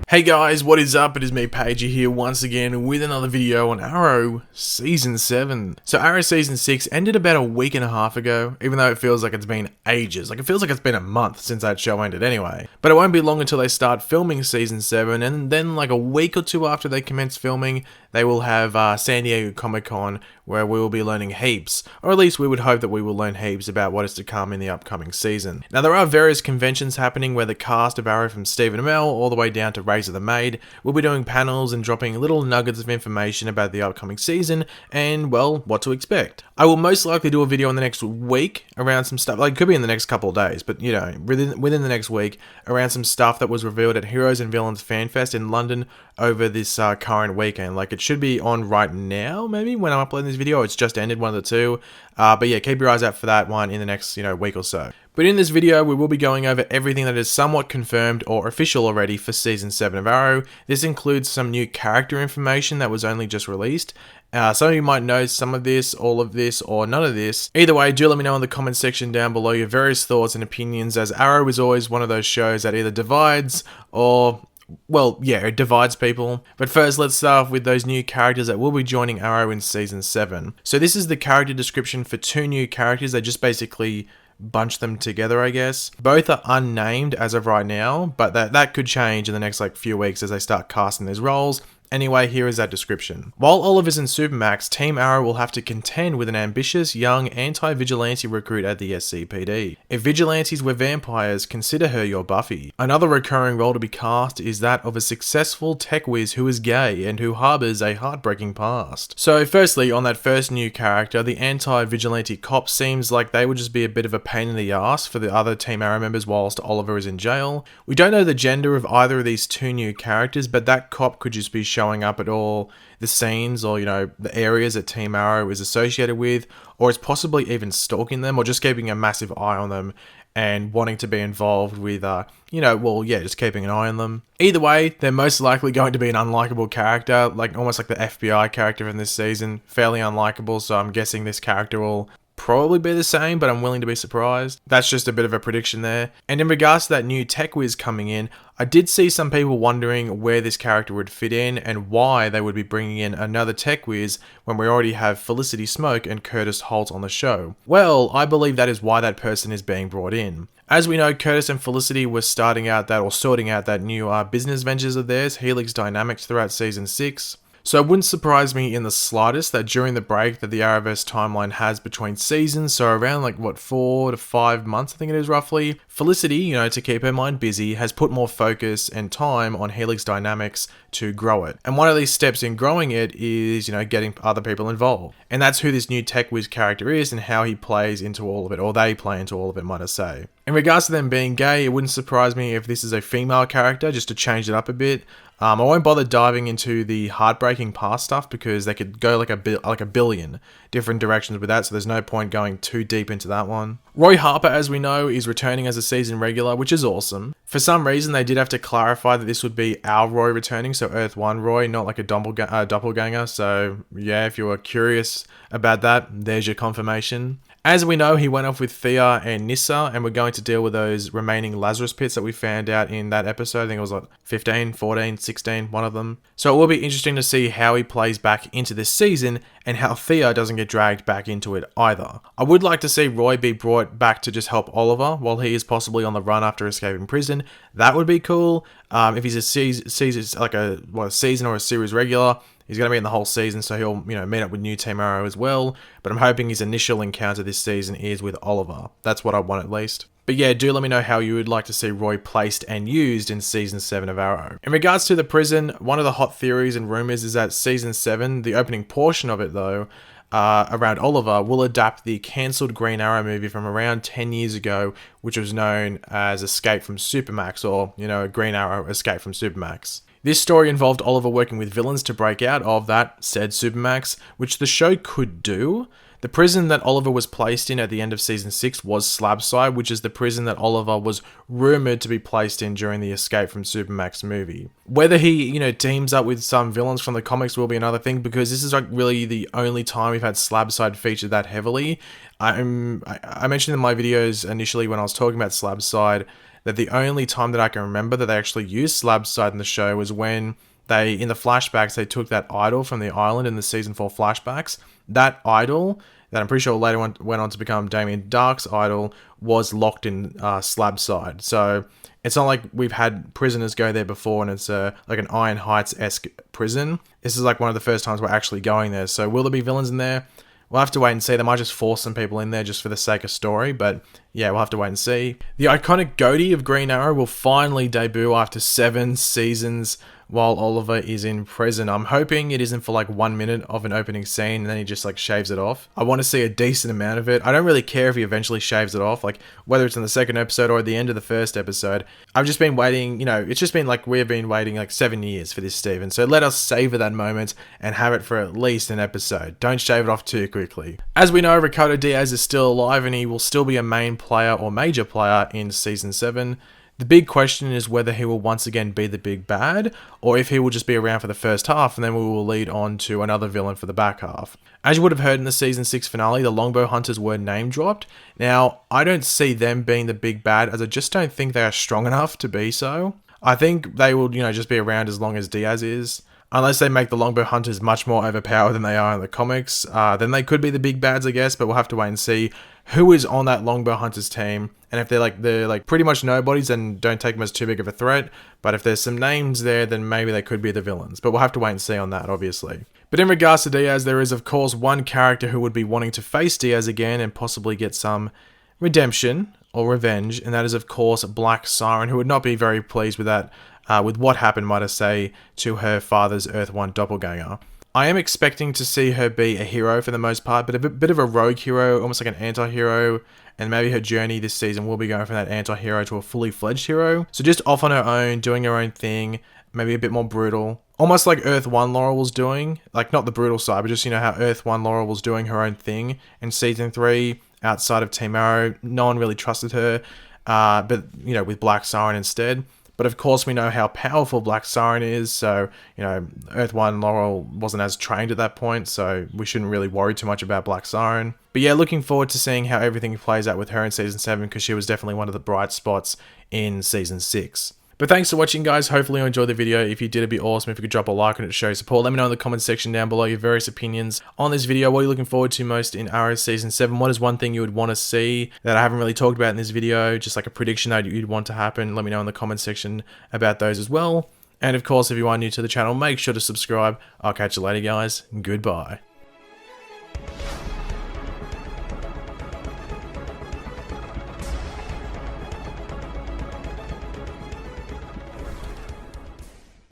Hey guys, what is up? It is me, Pagey, here once again with another video on Arrow Season 7. So Arrow Season 6 ended about a week and a half ago, even though it feels like it's been ages. Like, it feels like it's been a month since that show ended anyway. But it won't be long until they start filming Season 7, and then like a week or two after they commence filming, they will have San Diego Comic-Con, where we will be learning heaps, or at least we would hope that we will learn heaps about what is to come in the upcoming season. Now, there are various conventions happening where the cast of Arrow from Stephen Amell all the way down to Razor the Maid will be doing panels and dropping little nuggets of information about the upcoming season and, well, what to expect. I will most likely do a video in the next week around some stuff, like it could be in the next couple of days, but you know, within the next week, around some stuff that was revealed at Heroes and Villains FanFest in London over this current weekend. Like, it should be on right now, maybe, when I'm uploading this video. It's just ended, one of the two. But yeah, keep your eyes out for that one in the next, week or so. But in this video, we will be going over everything that is somewhat confirmed or official already for Season 7 of Arrow. This includes some new character information that was only just released. Some of you might know some of this, all of this, or none of this. Either way, do let me know in the comment section down below your various thoughts and opinions, as Arrow is always one of those shows that either divides or... well, yeah, it divides people. But first, let's start off with those new characters that will be joining Arrow in Season 7. So this is the character description for two new characters. They just basically bunch them together, I guess. Both are unnamed as of right now, but that could change in the next few weeks as they start casting these roles. Anyway, here is that description. While Oliver's in Supermax, Team Arrow will have to contend with an ambitious, young, anti-vigilante recruit at the SCPD. If vigilantes were vampires, consider her your Buffy. Another recurring role to be cast is that of a successful tech whiz who is gay and who harbours a heartbreaking past. So firstly, on that first new character, the anti-vigilante cop seems like they would just be a bit of a pain in the ass for the other Team Arrow members whilst Oliver is in jail. We don't know the gender of either of these two new characters, but that cop could just be showing up at all the scenes or, the areas that Team Arrow is associated with, or is possibly even stalking them or just keeping a massive eye on them and wanting to be involved with, just keeping an eye on them. Either way, they're most likely going to be an unlikable character, almost like the FBI character in this season. Fairly unlikable, so I'm guessing this character will probably be the same, but I'm willing to be surprised. That's just a bit of a prediction there. And in regards to that new tech whiz coming in, I did see some people wondering where this character would fit in and why they would be bringing in another tech whiz when we already have Felicity Smoke and Curtis Holt on the show. Well, I believe that is why that person is being brought in. As we know, Curtis and Felicity were sorting out that new business ventures of theirs, Helix Dynamics, throughout Season 6. So it wouldn't surprise me in the slightest that during the break that the Arrowverse timeline has between seasons, so around 4 to 5 months I think it is roughly, Felicity, to keep her mind busy, has put more focus and time on Helix Dynamics to grow it. And one of these steps in growing it is, getting other people involved. And that's who this new Tech Whiz character is and how he plays into all of it, or they play into all of it, might I say. In regards to them being gay, it wouldn't surprise me if this is a female character, just to change it up a bit. I won't bother diving into the heartbreaking past stuff because they could go like a billion different directions with that, so there's no point going too deep into that one. Roy Harper, as we know, is returning as a season regular, which is awesome. For some reason, they did have to clarify that this would be our Roy returning, so Earth 1 Roy, not like a doppelganger. So yeah, if you were curious about that, there's your confirmation. As we know, he went off with Thea and Nyssa, and we're going to deal with those remaining Lazarus pits that we found out in that episode. I think it was 15, 14, 16, one of them. So it will be interesting to see how he plays back into this season and how Thea doesn't get dragged back into it either. I would like to see Roy be brought back to just help Oliver while he is possibly on the run after escaping prison. That would be cool. If he's a season or a series regular, he's going to be in the whole season, so he'll, meet up with new Team Arrow as well. But I'm hoping his initial encounter this season is with Oliver. That's what I want at least. But yeah, do let me know how you would like to see Roy placed and used in Season 7 of Arrow. In regards to the prison, one of the hot theories and rumours is that Season 7, the opening portion of it though, around Oliver, will adapt the cancelled Green Arrow movie from around 10 years ago, which was known as Escape from Supermax, or, Green Arrow Escape from Supermax. This story involved Oliver working with villains to break out of that said Supermax, which the show could do. The prison that Oliver was placed in at the end of Season 6 was Slabside, which is the prison that Oliver was rumoured to be placed in during the Escape from Supermax movie. Whether he, teams up with some villains from the comics will be another thing, because this is really the only time we've had Slabside featured that heavily. I mentioned in my videos initially when I was talking about Slabside that the only time that I can remember that they actually used slab side in the show was when they, in the flashbacks, they took that idol from the island in the season 4 flashbacks. That idol, that I'm pretty sure later went on to become Damien Dark's idol, was locked in slab side. So it's not like we've had prisoners go there before and it's like an Iron Heights-esque prison. This is like one of the first times we're actually going there. So will there be villains in there? We'll have to wait and see. They might just force some people in there just for the sake of story, but yeah, we'll have to wait and see. The iconic goatee of Green Arrow will finally debut after 7 seasons while Oliver is in prison. I'm hoping it isn't for like 1 minute of an opening scene and then he just like shaves it off. I want to see a decent amount of it. I don't really care if he eventually shaves it off, like whether it's in the second episode or at the end of the first episode. I've just been waiting, you know, it's just been like we've been waiting like 7 years for this, Steven. So let us savor that moment and have it for at least an episode. Don't shave it off too quickly. As we know, Ricardo Diaz is still alive and he will still be a main player or major player in season 7. The big question is whether he will once again be the big bad, or if he will just be around for the first half and then we will lead on to another villain for the back half. As you would have heard in the season 6 finale, the Longbow Hunters were name dropped. Now, I don't see them being the big bad, as I just don't think they are strong enough to be so. I think they will, you know, just be around as long as Diaz is. Unless they make the Longbow Hunters much more overpowered than they are in the comics, then they could be the big bads, I guess, but we'll have to wait and see who is on that Longbow Hunters team. And if they're like pretty much nobodies, then don't take them as too big of a threat. But if there's some names there, then maybe they could be the villains. But we'll have to wait and see on that, obviously. But in regards to Diaz, there is, of course, one character who would be wanting to face Diaz again and possibly get some redemption or revenge, and that is, of course, Black Siren, who would not be very pleased with that, with what happened, might I say, to her father's Earth 1 doppelganger. I am expecting to see her be a hero for the most part, but a bit of a rogue hero, almost like an anti-hero, and maybe her journey this season will be going from that anti-hero to a fully fledged hero. So just off on her own, doing her own thing, maybe a bit more brutal. Almost like Earth 1 Laura was doing, like not the brutal side, but just, you know, how Earth 1 Laura was doing her own thing in season 3, outside of Team Arrow. No one really trusted her, but, you know, with Black Siren instead. But of course we know how powerful Black Siren is, so, you know, Earth 1 Laurel wasn't as trained at that point, so we shouldn't really worry too much about Black Siren. But yeah, looking forward to seeing how everything plays out with her in Season 7, because she was definitely one of the bright spots in Season 6. But thanks for watching, guys. Hopefully you enjoyed the video. If you did, it'd be awesome if you could drop a like on it to show your support. Let me know in the comment section down below your various opinions on this video. What are you looking forward to most in Arrow Season 7? What is one thing you would want to see that I haven't really talked about in this video? Just like a prediction that you'd want to happen. Let me know in the comment section about those as well. And of course, if you are new to the channel, make sure to subscribe. I'll catch you later, guys. Goodbye.